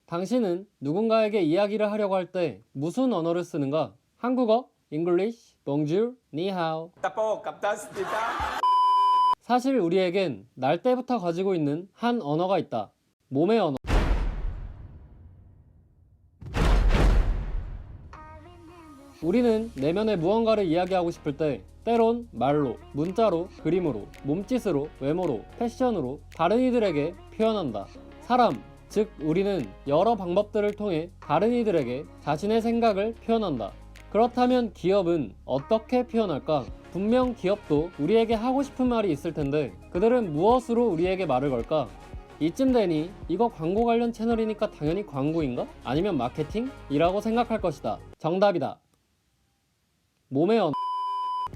당신은 누군가에게 이야기를 하려고 할 때 무슨 언어를 쓰는가? 한국어, English, Bonjour, Ni hao. 사실 우리에겐 날 때부터 가지고 있는 한 언어가 있다. 몸의 언어. 우리는 내면의 무언가를 이야기하고 싶을 때 때론 말로, 문자로, 그림으로, 몸짓으로, 외모로, 패션으로 다른 이들에게 표현한다. 사람, 즉 우리는 여러 방법들을 통해 다른 이들에게 자신의 생각을 표현한다. 그렇다면 기업은 어떻게 표현할까? 분명 기업도 우리에게 하고 싶은 말이 있을 텐데 그들은 무엇으로 우리에게 말을 걸까? 이쯤 되니 이거 광고 관련 채널이니까 당연히 광고인가? 아니면 마케팅? 이라고 생각할 것이다. 정답이다. 몸의 언어.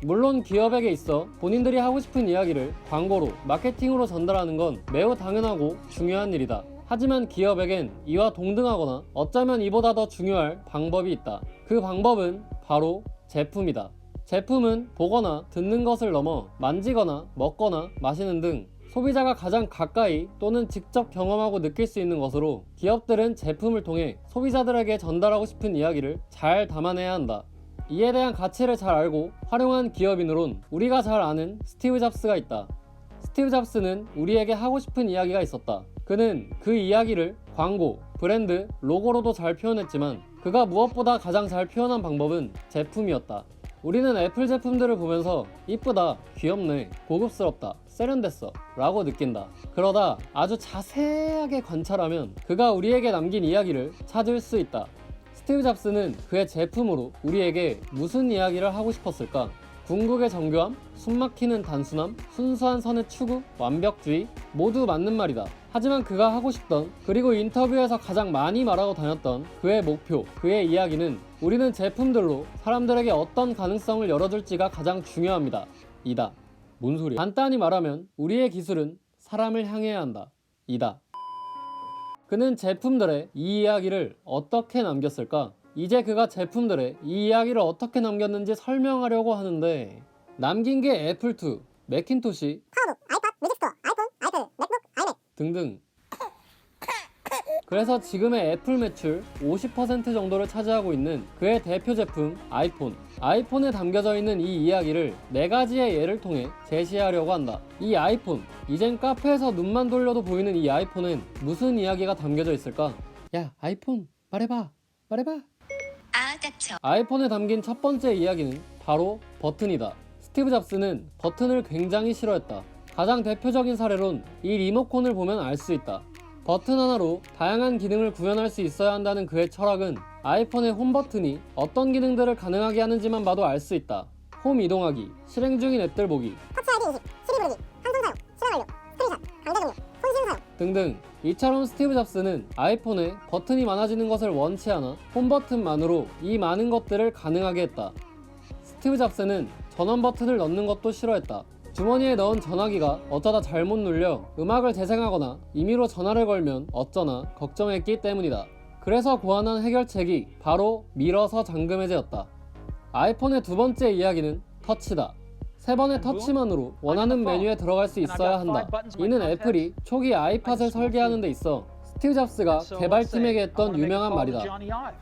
물론 기업에게 있어 본인들이 하고 싶은 이야기를 광고로, 마케팅으로 전달하는 건 매우 당연하고 중요한 일이다. 하지만 기업에겐 이와 동등하거나 어쩌면 이보다 더 중요할 방법이 있다. 그 방법은 바로 제품이다. 제품은 보거나 듣는 것을 넘어 만지거나 먹거나 마시는 등 소비자가 가장 가까이 또는 직접 경험하고 느낄 수 있는 것으로 기업들은 제품을 통해 소비자들에게 전달하고 싶은 이야기를 잘 담아내야 한다. 이에 대한 가치를 잘 알고 활용한 기업인으론 우리가 잘 아는 스티브 잡스가 있다. 스티브 잡스는 우리에게 하고 싶은 이야기가 있었다. 그는 그 이야기를 광고, 브랜드, 로고로도 잘 표현했지만 그가 무엇보다 가장 잘 표현한 방법은 제품이었다. 우리는 애플 제품들을 보면서 이쁘다, 귀엽네, 고급스럽다, 세련됐어 라고 느낀다. 그러다 아주 자세하게 관찰하면 그가 우리에게 남긴 이야기를 찾을 수 있다. 스티브 잡스는 그의 제품으로 우리에게 무슨 이야기를 하고 싶었을까? 궁극의 정교함, 숨막히는 단순함, 순수한 선의 추구, 완벽주의 모두 맞는 말이다. 하지만 그가 하고 싶던 그리고 인터뷰에서 가장 많이 말하고 다녔던 그의 목표, 그의 이야기는 우리는 제품들로 사람들에게 어떤 가능성을 열어줄지가 가장 중요합니다. 이다. 뭔 소리야? 간단히 말하면 우리의 기술은 사람을 향해야 한다. 이다. 그는 제품들의 이 이야기를 어떻게 남겼을까? 이제 그가 제품들의 이 이야기를 어떻게 남겼는지 설명하려고 하는데 남긴 게 애플2, 매킨토시, 파워북, 아이팟, 뮤직스토어, 아이폰, 아이패드, 맥북, 아이맥 등등. 그래서 지금의 애플 매출 50% 정도를 차지하고 있는 그의 대표 제품 아이폰. 아이폰에 담겨져 있는 이 이야기를 4가지의 예를 통해 제시하려고 한다. 이 아이폰, 이젠 카페에서 눈만 돌려도 보이는 이 아이폰엔 무슨 이야기가 담겨져 있을까? 야, 아이폰 말해봐. 아이폰에 담긴 첫 번째 이야기는 바로 버튼이다. 스티브 잡스는 버튼을 굉장히 싫어했다. 가장 대표적인 사례론 이 리모컨을 보면 알 수 있다. 버튼 하나로 다양한 기능을 구현할 수 있어야 한다는 그의 철학은 아이폰의 홈 버튼이 어떤 기능들을 가능하게 하는지만 봐도 알 수 있다. 홈 이동하기, 실행 중인 앱들 보기, 터치 아이디 인식, 시리 부르기, 함성 사용, 실행 완료, 스크린샷, 강제 종료, 손실 사용 등등. 이처럼 스티브 잡스는 아이폰에 버튼이 많아지는 것을 원치 않아 홈 버튼만으로 이 많은 것들을 가능하게 했다. 스티브 잡스는 전원 버튼을 넣는 것도 싫어했다. 주머니에 넣은 전화기가 어쩌다 잘못 눌려 음악을 재생하거나 임의로 전화를 걸면 어쩌나 걱정했기 때문이다. 그래서 고안한 해결책이 바로 밀어서 잠금 해제였다. 아이폰의 두 번째 이야기는 터치다. 3번의 터치만으로 원하는 메뉴에 들어갈 수 있어야 한다. 이는 애플이 초기 아이팟을 설계하는 데 있어 스티브 잡스가 개발팀에게 했던 유명한 말이다.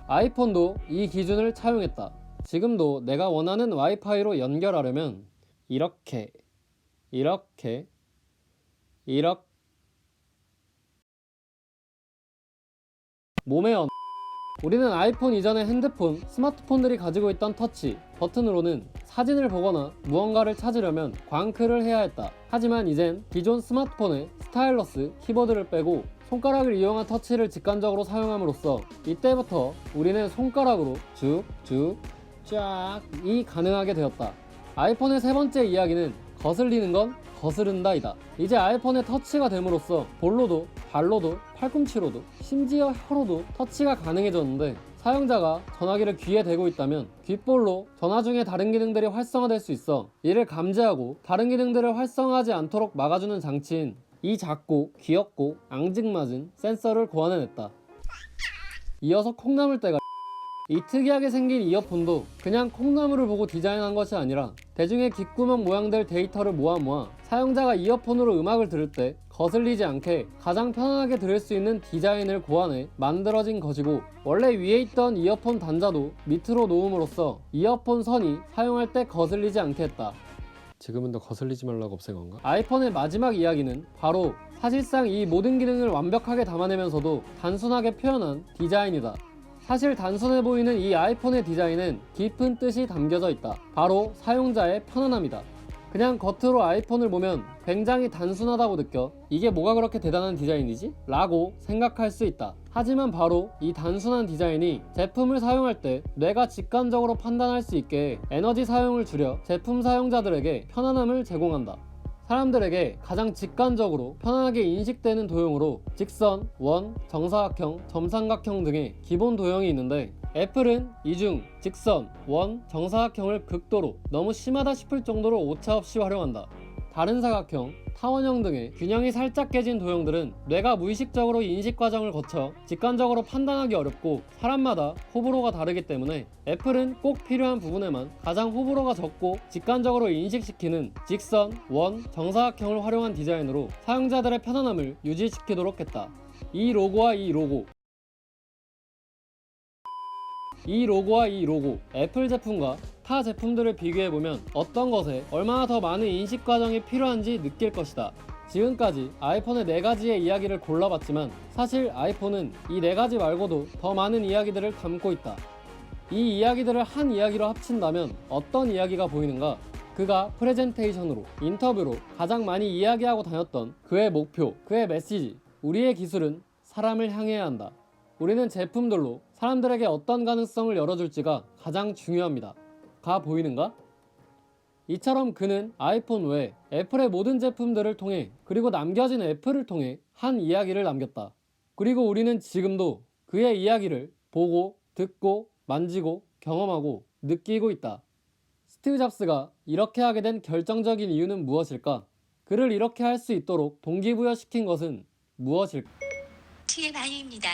아이폰도 이 기준을 차용했다. 지금도 내가 원하는 와이파이로 연결하려면 이렇게 몸의 언어. 우리는 아이폰 이전의 핸드폰, 스마트폰들이 가지고 있던 터치, 버튼으로는 사진을 보거나 무언가를 찾으려면 광클을 해야 했다. 하지만 이젠 기존 스마트폰에 스타일러스, 키보드를 빼고 손가락을 이용한 터치를 직관적으로 사용함으로써 이때부터 우리는 손가락으로 쫙이 가능하게 되었다. 아이폰의 세 번째 이야기는 거슬리는 건 거스른다이다. 이제 아이폰의 터치가 됨으로써 볼로도, 발로도, 팔꿈치로도, 심지어 혀로도 터치가 가능해졌는데 사용자가 전화기를 귀에 대고 있다면 귓볼로 전화 중에 다른 기능들이 활성화될 수 있어 이를 감지하고 다른 기능들을 활성화하지 않도록 막아주는 장치인 이 작고 귀엽고 앙증맞은 센서를 고안해냈다. 이어서 콩나물대가 이 특이하게 생긴 이어폰도 그냥 콩나물을 보고 디자인한 것이 아니라 대중의 귓구멍 모양들 데이터를 모아 사용자가 이어폰으로 음악을 들을 때 거슬리지 않게 가장 편안하게 들을 수 있는 디자인을 고안해 만들어진 것이고, 원래 위에 있던 이어폰 단자도 밑으로 놓음으로써 이어폰 선이 사용할 때 거슬리지 않게 했다. 지금은 더 거슬리지 말라고 없앤 건가? 아이폰의 마지막 이야기는 바로 사실상 이 모든 기능을 완벽하게 담아내면서도 단순하게 표현한 디자인이다. 사실 단순해 보이는 이 아이폰의 디자인은 깊은 뜻이 담겨져 있다. 바로 사용자의 편안함이다. 그냥 겉으로 아이폰을 보면 굉장히 단순하다고 느껴 이게 뭐가 그렇게 대단한 디자인이지? 라고 생각할 수 있다. 하지만 바로 이 단순한 디자인이 제품을 사용할 때 뇌가 직관적으로 판단할 수 있게 에너지 사용을 줄여 제품 사용자들에게 편안함을 제공한다. 사람들에게 가장 직관적으로 편안하게 인식되는 도형으로 직선, 원, 정사각형, 점삼각형 등의 기본 도형이 있는데, 애플은 이중 직선, 원, 정사각형을 극도로 너무 심하다 싶을 정도로 오차없이 활용한다. 다른 사각형, 타원형 등의 균형이 살짝 깨진 도형들은 뇌가 무의식적으로 인식 과정을 거쳐 직관적으로 판단하기 어렵고 사람마다 호불호가 다르기 때문에 애플은 꼭 필요한 부분에만 가장 호불호가 적고 직관적으로 인식시키는 직선, 원, 정사각형을 활용한 디자인으로 사용자들의 편안함을 유지시키도록 했다. 이 로고와 이 로고, 애플 제품과 타 제품들을 비교해보면 어떤 것에 얼마나 더 많은 인식 과정이 필요한지 느낄 것이다. 지금까지 아이폰의 4가지의 이야기를 골라봤지만 사실 아이폰은 이 4가지 말고도 더 많은 이야기들을 담고 있다. 이 이야기들을 한 이야기로 합친다면 어떤 이야기가 보이는가? 그가 프레젠테이션으로, 인터뷰로 가장 많이 이야기하고 다녔던 그의 목표, 그의 메시지. 우리의 기술은 사람을 향해야 한다. 우리는 제품들로 사람들에게 어떤 가능성을 열어줄지가 가장 중요합니다. 가 보이는가? 이처럼 그는 아이폰 외 애플의 모든 제품들을 통해, 그리고 남겨진 애플을 통해 한 이야기를 남겼다. 그리고 우리는 지금도 그의 이야기를 보고, 듣고, 만지고, 경험하고, 느끼고 있다. 스티브 잡스가 이렇게 하게 된 결정적인 이유는 무엇일까? 그를 이렇게 할 수 있도록 동기부여시킨 것은 무엇일까? TMI입니다.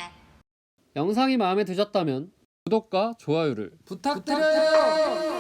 영상이 마음에 드셨다면 구독과 좋아요를 부탁드려요.